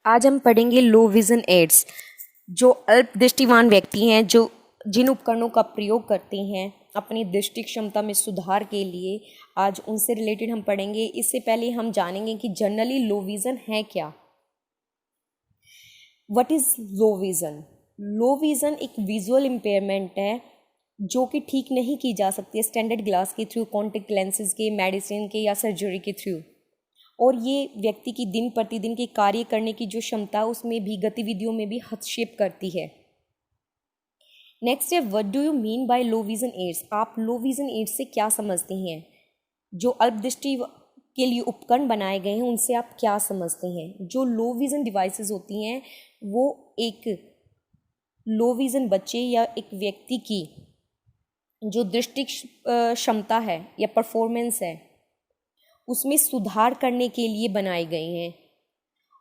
आज हम पढ़ेंगे लो विज़न एड्स। जो अल्प दृष्टिवान व्यक्ति हैं, जो जिन उपकरणों का प्रयोग करते हैं अपनी दृष्टि क्षमता में सुधार के लिए, आज उनसे रिलेटेड हम पढ़ेंगे। इससे पहले हम जानेंगे कि जनरली लो विज़न है क्या। What is low vision? Low vision एक विजुअल इम्पेयरमेंट है जो कि ठीक नहीं की जा सकती है स्टैंडर्ड ग्लास के थ्रू, कॉन्टेक्ट लेंसेज के, मेडिसिन के या सर्जरी के थ्रू। और ये व्यक्ति की दिन प्रतिदिन के कार्य करने की जो क्षमता है उसमें भी, गतिविधियों में भी हस्तक्षेप करती है। नेक्स्ट है, what do you mean by low vision aids? आप लो विजन एड्स से क्या समझते हैं? जो अल्प दृष्टि के लिए उपकरण बनाए गए हैं उनसे आप क्या समझते हैं? जो लो विजन डिवाइसेस होती हैं वो एक लो विजन बच्चे या एक व्यक्ति की जो दृष्टि क्षमता है या परफॉर्मेंस है उसमें सुधार करने के लिए बनाए गए हैं।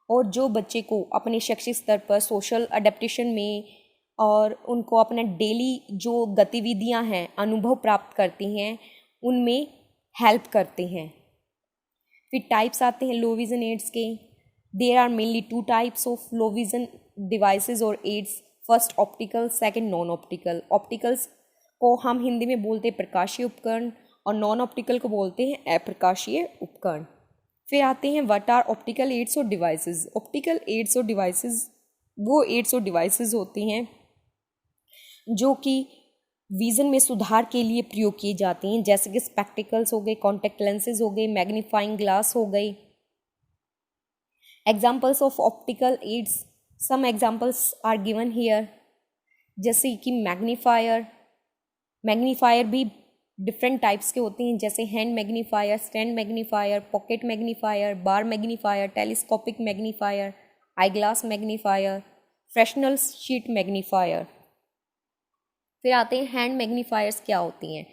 और जो बच्चे को अपने शैक्षिक स्तर पर सोशल अडेप्टेशन में और उनको अपना डेली जो गतिविधियां हैं, अनुभव प्राप्त करती हैं, उनमें हेल्प करते हैं। फिर टाइप्स आते हैं लो विजन एड्स के। There are mainly 2 types of low vision devices और aids. First optical, second non optical. Opticals को हम हिंदी में बोलते हैं प्रकाशीय उपकरण और नॉन ऑप्टिकल को बोलते हैं अप्रकाशीय उपकरण। फिर आते हैं व्हाट आर ऑप्टिकल एड्स और डिवाइसेस। ऑप्टिकल एड्स और डिवाइसेस वो एड्स और डिवाइसेस होती हैं जो कि विज़न में सुधार के लिए प्रयोग किए जाते हैं, जैसे कि स्पेक्टिकल्स हो गए, कॉन्टैक्ट लेंसेज हो गए, मैग्नीफाइंग ग्लास हो गई। Examples of optical aids, some examples are given here, जैसे कि मैग्नीफायर भी डिफरेंट टाइप्स के होते हैं, जैसे hand magnifier, stand magnifier, pocket magnifier, bar magnifier, telescopic magnifier, eye glass magnifier, fractional sheet magnifier. फिर आते हैं हैंड मैग्नीफायर्स क्या होती हैं।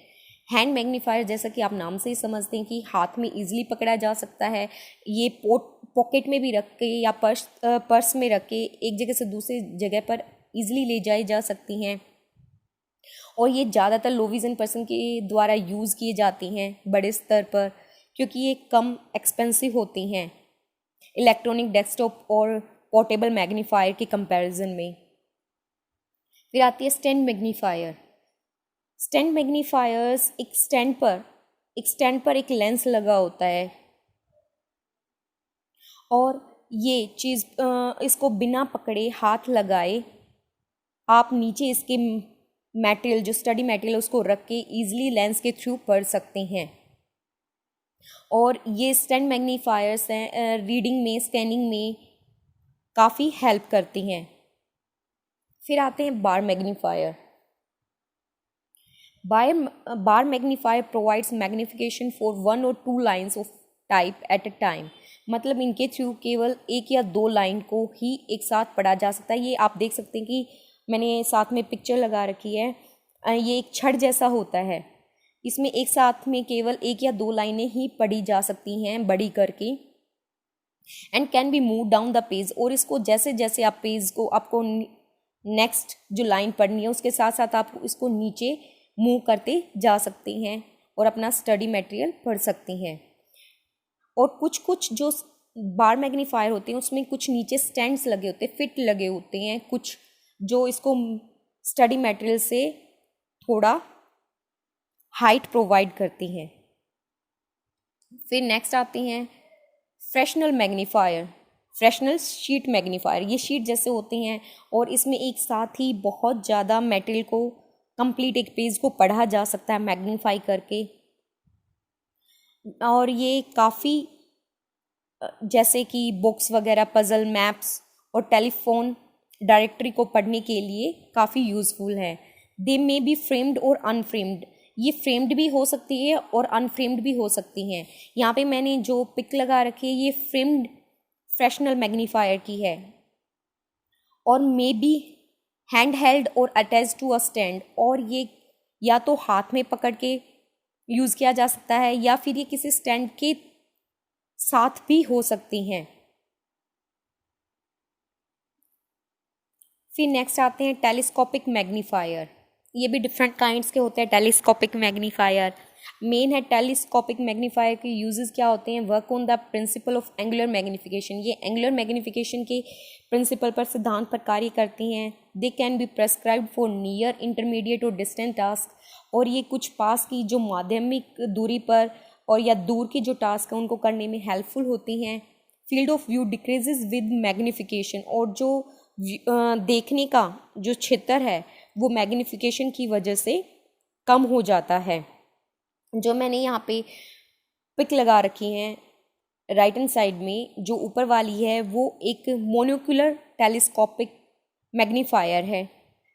हैंड मैग्नीफायर जैसा कि आप नाम से ही समझते हैं कि हाथ में इजीली पकड़ा जा सकता है। ये पॉकेट में भी रख के या पर्स में रख के एक जगह से दूसरी जगह पर इजीली ले जाई जा सकती हैं। और ये ज़्यादातर लो विज़न पर्सन के द्वारा यूज़ किए जाती हैं बड़े स्तर पर, क्योंकि ये कम एक्सपेंसिव होती हैं इलेक्ट्रॉनिक डेस्कटॉप और पोर्टेबल मैग्नीफायर के कंपैरिजन में। फिर आती है स्टैंड मैग्नीफायर। स्टैंड मैग्नीफायर्स एक स्टैंड पर एक लेंस लगा होता है और ये चीज़ इसको बिना पकड़े हाथ लगाए आप नीचे इसके मटेरियल, जो स्टडी मटेरियल उसको रख के ईजिली लेंस के थ्रू पढ़ सकते हैं। और ये स्टैंड मैग्नीफायर्स हैं रीडिंग में, स्कैनिंग में काफ़ी हेल्प करती हैं। फिर आते हैं bar magnifier. Bar magnifier provides magnification for 1 or 2 lines of type at a time. मतलब इनके थ्रू केवल 1 या 2 लाइन को ही एक साथ पढ़ा जा सकता है। ये आप देख सकते हैं कि मैंने साथ में पिक्चर लगा रखी है। ये एक छड़ जैसा होता है, इसमें एक साथ में केवल 1 या 2 लाइनें ही पढ़ी जा सकती हैं बड़ी करके। And can be move down the page. और इसको जैसे जैसे आप पेज को, आपको नेक्स्ट जो लाइन पढ़नी है उसके साथ साथ आप इसको नीचे मूव करते जा सकते हैं और अपना स्टडी मटेरियल पढ़ सकते हैं। और कुछ जो बार मैग्नीफायर होते हैं उसमें कुछ नीचे स्टैंड्स लगे होते हैं, फिट लगे होते हैं, कुछ जो इसको स्टडी मटेरियल से थोड़ा हाइट प्रोवाइड करती हैं। फिर नेक्स्ट आती हैं fractional magnifier, fractional sheet magnifier. ये शीट जैसे होते हैं और इसमें एक साथ ही बहुत ज़्यादा मटेरियल को, कंप्लीट एक पेज को पढ़ा जा सकता है मैग्नीफाई करके। और ये काफ़ी जैसे कि बुक्स वगैरह, पजल, मैप्स और टेलीफोन डायरेक्टरी को पढ़ने के लिए काफ़ी यूज़फुल है। दे मे बी फ्रेम्ड और अनफ्रेम्ड। ये फ्रेम्ड भी हो सकती है और अनफ्रेम्ड भी हो सकती हैं। यहाँ पे मैंने जो पिक लगा रखी है ये फ्रेम्ड फ्रैक्शनल मैग्नीफायर की है। और मे बी हैंड हेल्ड और अटैच टू अ स्टैंड। और ये या तो हाथ में पकड़ के यूज़ किया जा सकता है या फिर ये किसी स्टैंड के साथ भी हो सकती हैं। फिर नेक्स्ट आते हैं टेलीस्कोपिक मैग्नीफायर। ये भी डिफरेंट काइंड्स के होते हैं टेलीस्कोपिक मैग्नीफायर। मेन है टेलीस्कोपिक मैग्नीफायर के यूजेस क्या होते हैं, work on the principle of angular magnification, ये एंगुलर मैग्नीफिकेशन के प्रिंसिपल पर सिद्धांत पर कार्य करती हैं। They can be prescribed for near intermediate और डिस्टेंट टास्क, और ये कुछ पास की जो माध्यमिक दूरी पर और या दूर की जो टास्क है उनको करने में हेल्पफुल होती हैं। Field of view decreases with magnification, और जो देखने का जो क्षेत्र है वो मैग्नीफिकेशन की वजह से कम हो जाता है। जो मैंने यहाँ पे पिक लगा रखी हैं राइट हैंड साइड में, जो ऊपर वाली है वो एक मोनोक्यूलर टेलीस्कोपिक मैग्नीफायर है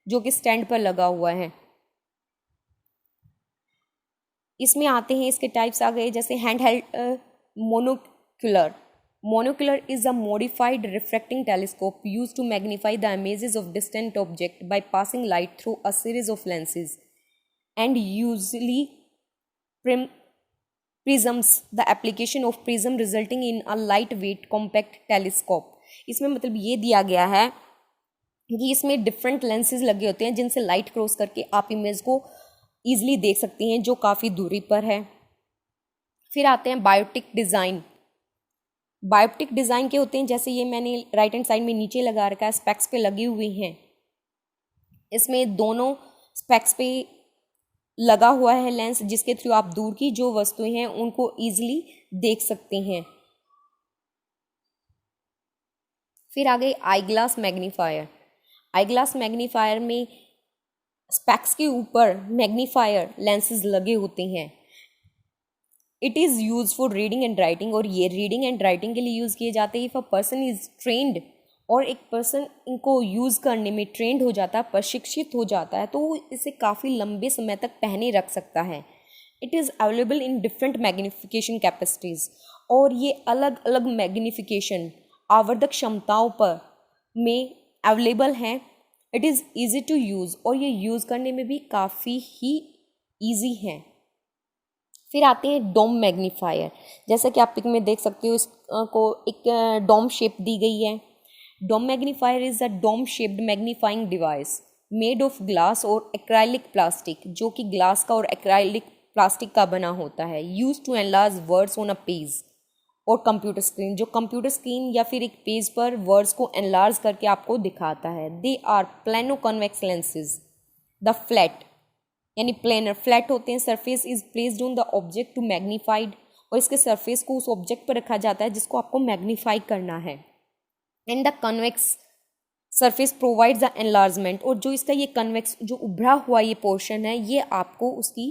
जो कि स्टैंड पर लगा हुआ है। इसमें आते हैं, इसके टाइप्स आ गए, जैसे hand held monocular. Monocular is a modified refracting telescope used to magnify the images of distant objects by passing light through a series of lenses and usually prisms, the application of prism resulting in a lightweight compact telescope। इसमें मतलब ये दिया गया है कि इसमें different lenses लगे होते हैं जिनसे लाइट क्रॉस करके आप इमेज को ईजिली देख सकती हैं जो काफ़ी दूरी पर है। फिर आते हैं बायोप्टिक डिज़ाइन। बायोप्टिक डिज़ाइन के होते हैं, जैसे ये मैंने राइट हैंड साइड में नीचे लगा रखा है, स्पेक्स पे लगी हुई हैं। इसमें दोनों स्पेक्स पे लगा हुआ है लेंस जिसके थ्रू आप दूर की जो वस्तुएं हैं उनको ईजिली देख सकते हैं। फिर आ गए आई glass magnifier. Eye glass magnifier में स्पेक्स के ऊपर मैग्नीफायर लेंसेज लगे होते हैं। It is use for reading and writing, और ये रीडिंग एंड राइटिंग के लिए यूज़ किए जाते हैं। If a person is trend, और एक पर्सन इनको यूज़ करने में ट्रेंड हो जाता है, प्रशिक्षित हो जाता है, तो वो इसे काफ़ी लंबे समय तक पहने रख सकता है। It is available in different magnification capacities, और ये अलग अलग मैग्नीफिकेशन आवर्धक क्षमताओं पर में अवेलेबल हैं। It is easy to use, और ये यूज़ करने में भी काफ़ी ही ईजी हैं। फिर आते हैं डोम मैग्नीफायर। जैसा कि आप पिक में देख सकते हो, इसको एक डोम शेप दी गई है। Dome magnifier is a dome shaped magnifying device made of glass और एक्राइलिक प्लास्टिक, जो कि ग्लास का और एक्राइलिक प्लास्टिक का बना होता है। Use to enlarge words on a page और कंप्यूटर स्क्रीन, जो कंप्यूटर स्क्रीन या फिर एक पेज पर वर्ड्स को एनलार्ज करके आपको दिखाता है। They are plano convex lenses. The flat यानी प्लेनर फ्लैट होते हैं। Surface is placed on the object to magnified, और इसके सरफेस को उस ऑब्जेक्ट पर रखा जाता है जिसको आपको मैग्नीफाई करना है। And the convex surface provides the enlargement, और जो इसका ये कन्वेक्स जो उभरा हुआ ये पोर्शन है ये आपको उसकी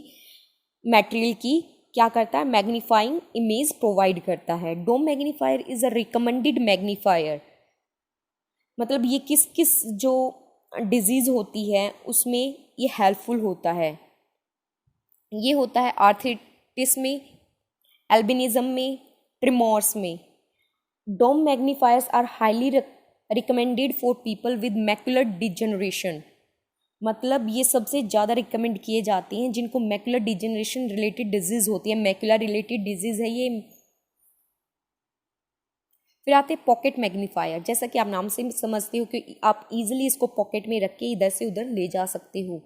मटेरियल की क्या करता है, मैग्नीफाइंग इमेज प्रोवाइड करता है। Dome magnifier is a recommended magnifier, मतलब ये किस किस जो डिजीज़ होती है उसमें ये हेल्पफुल होता है। ये होता है आर्थराइटिस में, एल्बिनिज्म में, ट्रिमोर्स में। Dome magnifiers are highly recommended for people with macular degeneration, मतलब ये सबसे ज़्यादा रिकमेंड किए जाते हैं जिनको मैकुलर डिजेनरेशन रिलेटेड डिजीज़ होती है। मैकुलर रिलेटेड डिजीज़ है ये। फिर आते हैं पॉकेट मैग्नीफायर। जैसा कि आप नाम से समझते हो कि आप इजीली इसको पॉकेट में रख के इधर से उधर ले जा सकते हो।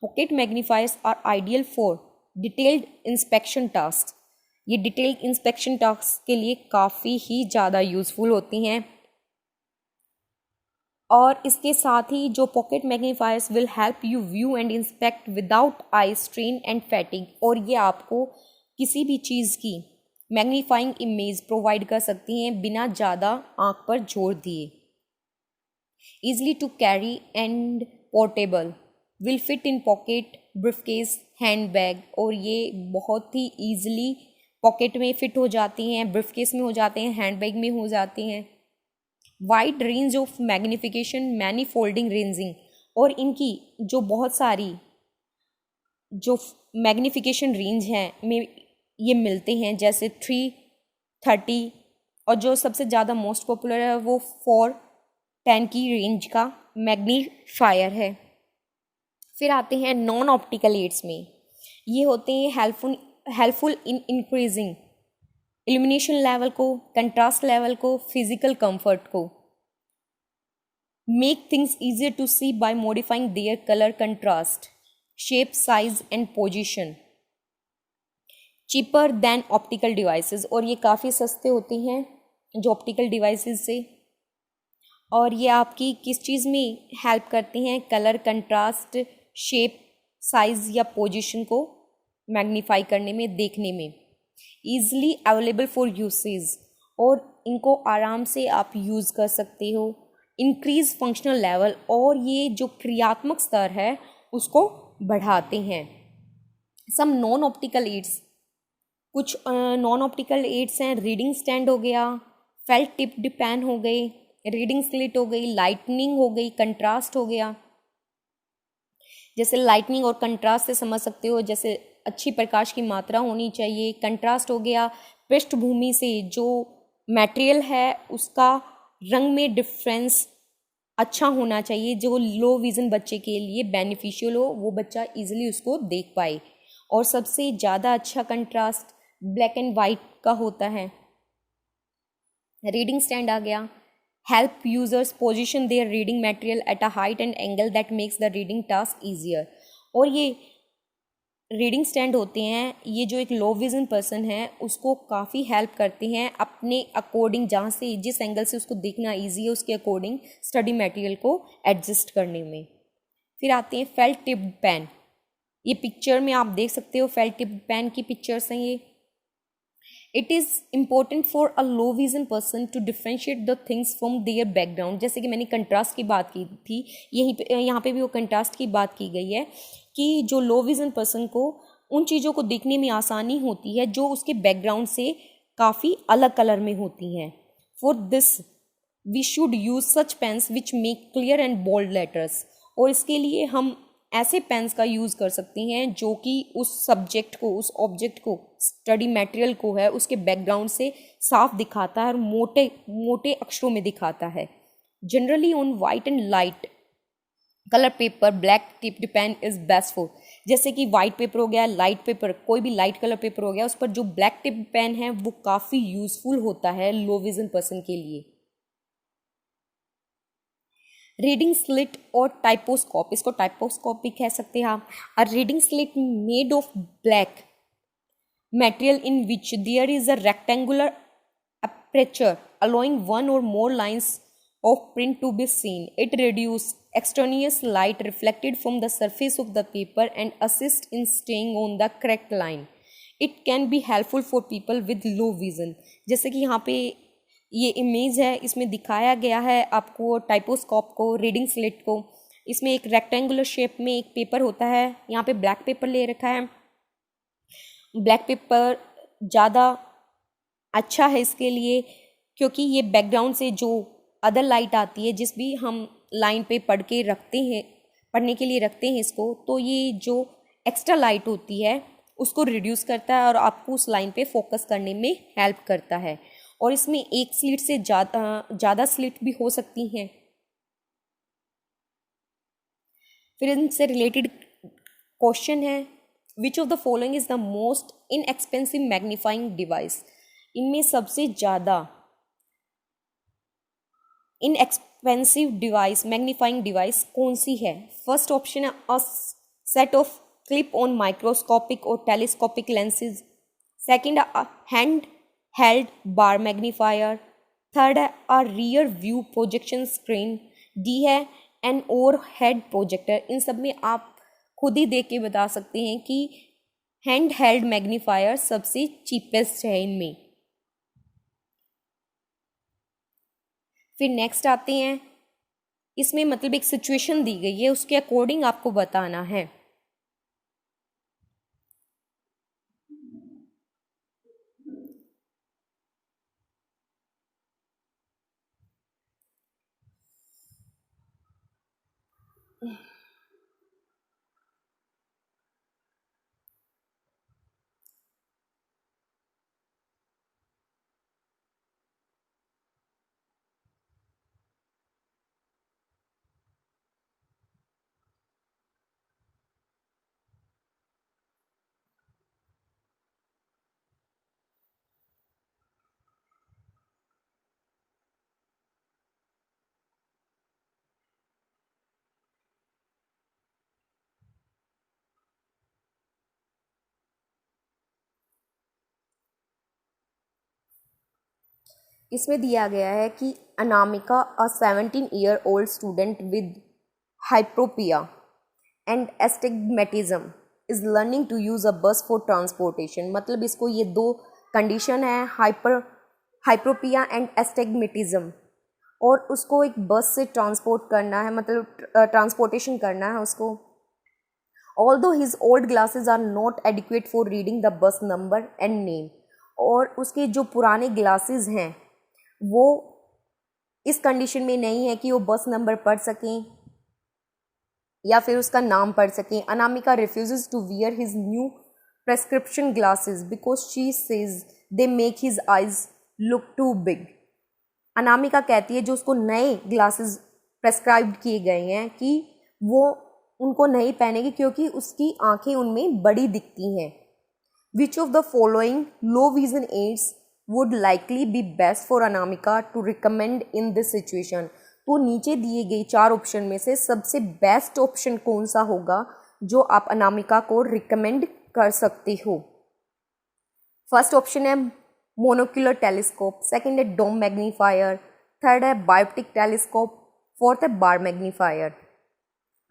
Pocket magnifiers are ideal for detailed inspection task. ये डिटेल्ड इंस्पेक्शन टास्क के लिए काफ़ी ही ज़्यादा यूज़फुल होती हैं। और इसके साथ ही जो pocket magnifiers will help you view and inspect without eye strain and fatigue, और ये आपको किसी भी चीज़ की मैग्नीफाइंग इमेज प्रोवाइड कर सकती हैं बिना ज़्यादा आँख पर जोर दिए। Easily to carry and portable, will fit in pocket, briefcase, hand bag, और ये बहुत ही ईजिली पॉकेट में फिट हो जाती हैं, ब्रीफकेस में हो जाते हैं, हैंड बैग में हो जाती हैं। Wide range of magnification, many folding ranging, और इनकी जो बहुत सारी जो मैग्नीफिकेशन रेंज हैं में ये मिलते हैं, जैसे 330, और जो सबसे ज़्यादा मोस्ट पॉपुलर है वो 410 की रेंज का मैग्नीफायर है। फिर आते हैं नॉन ऑप्टिकल एड्स में। ये होते हैं helpful in increasing illumination level को, कंट्रास्ट लेवल को, फिजिकल कंफर्ट को। Make things easier to see by modifying their colour contrast, shape, size and position. Cheaper than optical devices, और ये काफ़ी सस्ते होते हैं जो ऑप्टिकल डिवाइसेस से। और ये आपकी किस चीज़ में हेल्प करते हैं? कलर कंट्रास्ट, शेप, साइज या पोजीशन को मैग्नीफाई करने में, देखने में। ईजिली अवेलेबल फॉर यूसेज, और इनको आराम से आप यूज़ कर सकते हो। इंक्रीज फंक्शनल लेवल, और ये जो क्रियात्मक स्तर है उसको बढ़ाते हैं। सम नॉन ऑप्टिकल एड्स, कुछ नॉन ऑप्टिकल एड्स हैं, रीडिंग स्टैंड हो गया, फेल्ट टिप्ड पेन हो गई, रीडिंग स्लिट हो गई, लाइटनिंग हो गई, कंट्रास्ट हो गया। जैसे लाइटनिंग और कंट्रास्ट से समझ सकते हो, जैसे अच्छी प्रकाश की मात्रा होनी चाहिए। कंट्रास्ट हो गया पृष्ठभूमि से जो मटेरियल है उसका रंग में डिफरेंस अच्छा होना चाहिए, जो लो विज़न बच्चे के लिए बेनिफिशियल हो, वो बच्चा इजीली उसको देख पाए। और सबसे ज़्यादा अच्छा कंट्रास्ट ब्लैक एंड वाइट का होता है। रीडिंग स्टैंड आ गया, help users position their reading material at a height and angle that makes the reading task easier. और ये रीडिंग स्टैंड होते हैं, ये जो एक लो विज़न पर्सन है उसको काफ़ी हेल्प करते हैं अपने अकॉर्डिंग, जहाँ से जिस एंगल से उसको देखना ईजी है उसके अकॉर्डिंग स्टडी मटेरियल को एडजस्ट करने में। फिर आते हैं फेल्ट टिप्ड पेन। ये पिक्चर में आप देख सकते हो, फेल्ट टिप्ड पेन की पिक्चर्स हैं ये। It is important for a low vision person to differentiate the things from their background. जैसे कि मैंने कंट्रास्ट की बात की थी, यहीं पे यहाँ पे भी वो कंट्रास्ट की बात की गई है कि जो लो विजन पर्सन को उन चीज़ों को देखने में आसानी होती है जो उसके बैकग्राउंड से काफ़ी अलग कलर में होती हैं। For this we should use such pens which make clear and bold letters. और इसके लिए हम ऐसे पेन्स का यूज़ कर सकते हैं जो कि उस सब्जेक्ट को, उस ऑब्जेक्ट को, स्टडी मटेरियल को है उसके बैकग्राउंड से साफ दिखाता है और मोटे मोटे अक्षरों में दिखाता है। Generally on white and light colour paper black tipped pen is best for. जैसे कि वाइट पेपर हो गया, लाइट पेपर, कोई भी लाइट कलर पेपर हो गया, उस पर जो ब्लैक टिप्ड पेन है वो काफ़ी यूजफुल होता है लो विजन पर्सन के लिए। रीडिंग स्लिट और टाइपोस्कोप, इसको टाइपोस्कोप भी कह सकते हैं आप। A reading slit made of black material in which there is a rectangular aperture allowing one or more lines of print to be seen. It reduces extraneous light reflected from the surface of the paper and assists in staying on the correct line. It can be helpful for people with low vision. जैसे कि यहाँ पे ये image है, इसमें दिखाया गया है आपको टाइपोस्कोप को, रीडिंग स्लेट को। इसमें एक रेक्टेंगुलर शेप में एक पेपर होता है, यहाँ पे ब्लैक पेपर ले रखा है। ब्लैक पेपर ज़्यादा अच्छा है इसके लिए क्योंकि ये बैकग्राउंड से जो अदर लाइट आती है, जिस भी हम लाइन पे पढ़ के रखते हैं, पढ़ने के लिए रखते हैं इसको, तो ये जो एक्स्ट्रा लाइट होती है उसको रिड्यूस करता है और आपको उस लाइन पे फोकस करने में हेल्प करता है। और इसमें एक स्लिट से ज़्यादा स्लिट भी हो सकती हैं। फिर इनसे रिलेटेड क्वेश्चन है, विच of the following is the most inexpensive magnifying device. इनमें सबसे ज़्यादा इनएक्सपेंसिव डिवाइस, मैग्नीफाइंग डिवाइस कौन सी है? फर्स्ट ऑप्शन है a set of clip on microscopic और टेलीस्कोपिक लेंसेज। सेकेंड है hand held bar magnifier. Third है a rear view projection screen. D है एन ओवर हेड प्रोजेक्टर। इन सब में आप खुद ही देख के बता सकते हैं कि हैंड हेल्ड मैग्नीफायर सबसे चीपेस्ट है इनमें। फिर नेक्स्ट आते हैं, इसमें मतलब एक सिचुएशन दी गई है, उसके अकॉर्डिंग आपको बताना है। इसमें दिया गया है कि Anamika a 17-year-old student with hyperopia and astigmatism is learning to use a bus for transportation. मतलब इसको ये दो कंडीशन है, हाइप्रोपिया एंड एस्टिग्मेटिज्म, और उसको एक बस से ट्रांसपोर्ट करना है, मतलब ट्रांसपोर्टेशन करना है उसको। Although his old glasses are not adequate for reading the bus number and name, और उसके जो पुराने ग्लासेस हैं वो इस कंडीशन में नहीं है कि वो बस नंबर पढ़ सकें या फिर उसका नाम पढ़ सकें। Anamika refuses to wear his new prescription glasses because she says they make his eyes look too big. Anamika कहती है जो उसको नए ग्लासेस प्रेस्क्राइब किए गए हैं कि वो उनको नहीं पहनेगी क्योंकि उसकी आंखें उनमें बड़ी दिखती हैं। Which of the following low vision aids would likely be best for Anamika to recommend in this situation. तो नीचे दिए गए 4 ऑप्शन में से सबसे बेस्ट ऑप्शन कौन सा होगा जो आप अनामिका को रिकमेंड कर सकते हो। फर्स्ट ऑप्शन है मोनोक्यूलर टेलीस्कोप, सेकंड है डोम मैग्नीफायर, थर्ड है बायोप्टिक टेलीस्कोप, फोर्थ है बार मैग्नीफायर।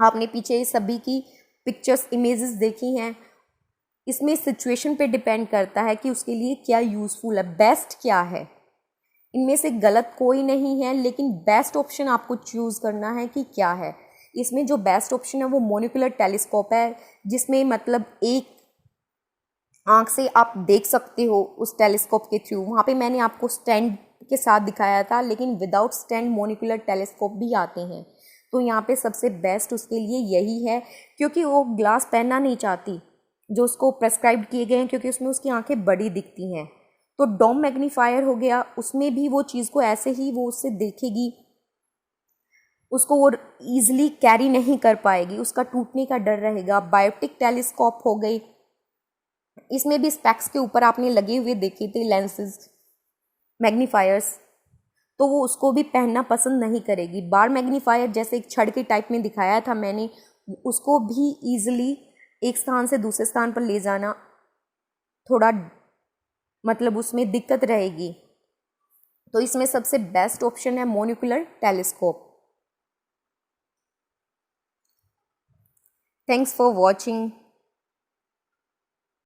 आपने पीछे सभी की पिक्चर्स इमेजेस देखी हैं। इसमें सिचुएशन पे डिपेंड करता है कि उसके लिए क्या यूज़फुल है, बेस्ट क्या है। इनमें से गलत कोई नहीं है, लेकिन बेस्ट ऑप्शन आपको चूज़ करना है कि क्या है। इसमें जो बेस्ट ऑप्शन है वो मोनोक्यूलर टेलीस्कोप है, जिसमें मतलब एक आँख से आप देख सकते हो उस टेलीस्कोप के थ्रू। वहाँ पे मैंने आपको स्टैंड के साथ दिखाया था, लेकिन विदाउट स्टैंड मोनोक्यूलर टेलीस्कोप भी आते हैं। तो यहाँ पे सबसे बेस्ट उसके लिए यही है, क्योंकि वो ग्लास पहनना नहीं चाहती जो उसको प्रेस्क्राइब किए गए हैं, क्योंकि उसमें उसकी आंखें बड़ी दिखती हैं। तो डोम मैग्नीफायर हो गया, उसमें भी वो चीज़ को ऐसे ही वो उससे देखेगी, उसको वो ईजिली कैरी नहीं कर पाएगी, उसका टूटने का डर रहेगा। बायोप्टिक टेलीस्कोप हो गई, इसमें भी स्पेक्स के ऊपर आपने लगे हुए देखे थे लेंसेज मैग्नीफायर्स, तो वो उसको भी पहनना पसंद नहीं करेगी। बार मैग्नीफायर जैसे एक छड़ के टाइप में दिखाया था मैंने, उसको भी ईजिली एक स्थान से दूसरे स्थान पर ले जाना थोड़ा मतलब उसमें दिक्कत रहेगी। तो इसमें सबसे बेस्ट ऑप्शन है monocular telescope. Thanks for watching.